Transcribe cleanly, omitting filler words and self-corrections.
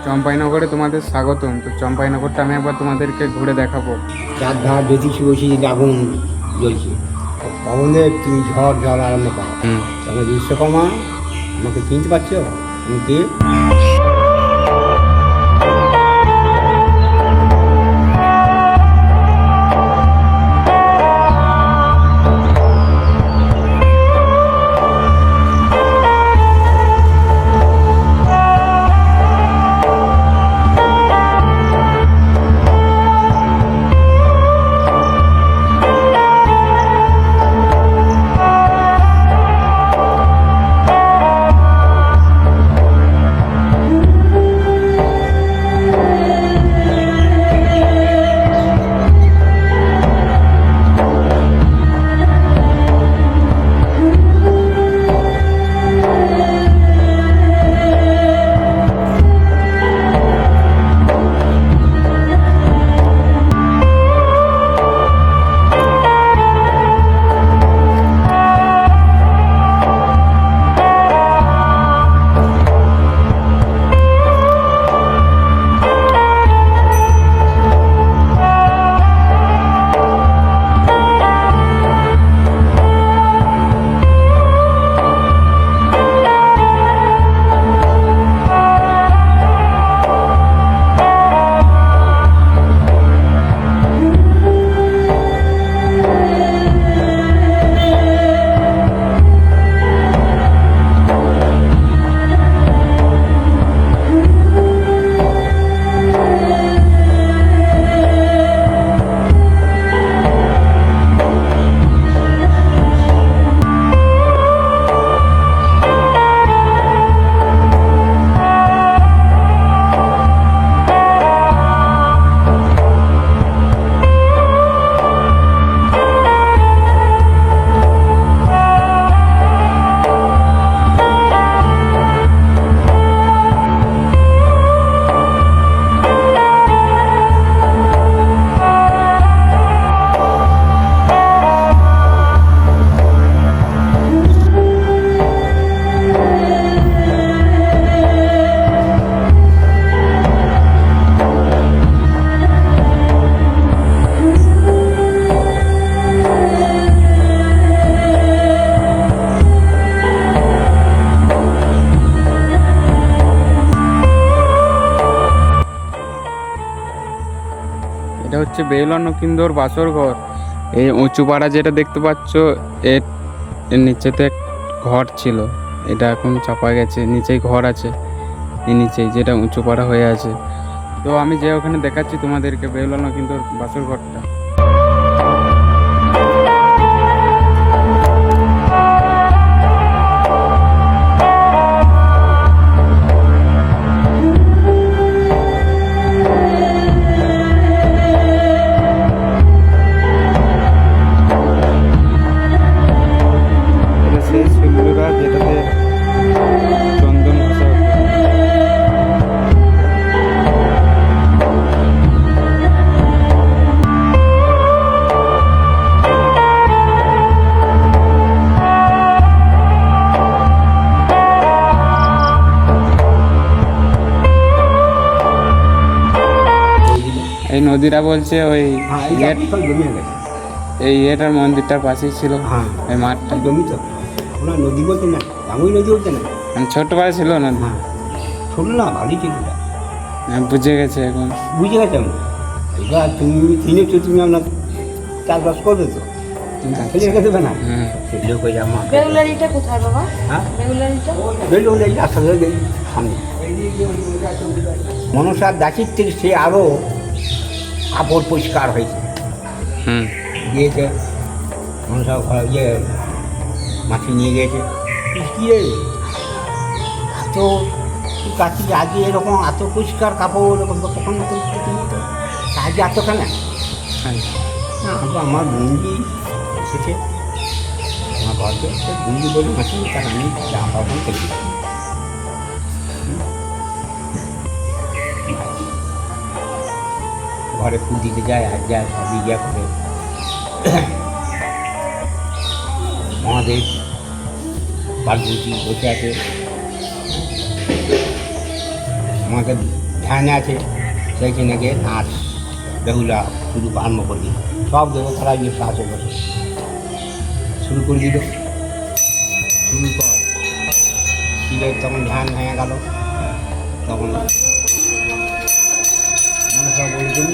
চম্পাইনগরে তোমাদের স্বাগতম। তো চম্পাইনগরটা আমি একবার তোমাদেরকে ঘুরে দেখাবো। চারধার জ্যোতিষী বসে যে আগুন জ্বলছে, পবনে তুমি ঝড় ঝড় আরম্ভ করো। তখন বিশ্বকর্মা, আমাকে চিনতে পারছো? আমি কে? এটা হচ্ছে বেহুলা নকিন্দর বাসর ঘর। এই উঁচু পাড়া যেটা দেখতে পাচ্ছ, এর এর নিচেতে এক ঘর ছিল, এটা এখন চাপা গেছে। নিচেই ঘর আছে, এই নিচেই যেটা উঁচু পাড়া হয়ে আছে। তো আমি যে ওখানে দেখাচ্ছি তোমাদেরকে বেহুলা নকিন্দর বাসর ঘরটা। এটা সেই শিলনোড়া যেটাতে চন্দন ঘষা হতো। এই নদীটা বলছে ওই হ্যাঁ, এই ইয়ের- সব জমি হয়ে গেছে। এই এটার মন্দিরটার পাশেই ছিল হ্যাঁ, এই মাঠটা। জমি তো ওনার নদী বলতে না, দামুই নদী বলতে না। মানে ছোট্ট পাড়া ছিল না। হ্যাঁ, শোনো না, ভালোই ছিল এটা। বুঝে গেছে এখন। বুঝে গেছে আমি। এবার তুমি চিনেছো, তুমি আপনার চাষবাস করবে তো, ফেলে রেখে দেবে না। হুম। সেগুলো করে আমার বেগুলারিটা কোথায় বাবা? হ্যাঁ, বেগুলারিটা বেরো এই আসলে সামনে মনসার দাসিত্বের সে আরও কাপড় পরিষ্কার হয়েছে, হুম। দিয়েছে মনসা ঘর ইয়ে মাছি নিয়ে গেছে। কি রে, এত কাছে আগে এরকম এত পরিষ্কার কাপড় এরকম তো কখনো তো আগে এত কেন? আমার বন্ধু এসেছে আমার ঘরকে, বন্ধু বলে মাছি, তার আমি জামা কাপড় খেলি। ঘরে ফুল দিতে যায়, আর যায় সবই ইয়ে করে। মহাদেব পার্বতী বসে আছে, আমাকে ধ্যানে আছে সেইখানে গিয়ে নাচ বেহুলা শুরু আরম্ভ করে দিল। সব দেবতারা গিয়ে সাহায্য করে শুরু করে দিল। শুরু কর শিবের তখন ধ্যান ভেঙে গেল। তখন মনসা বলছেন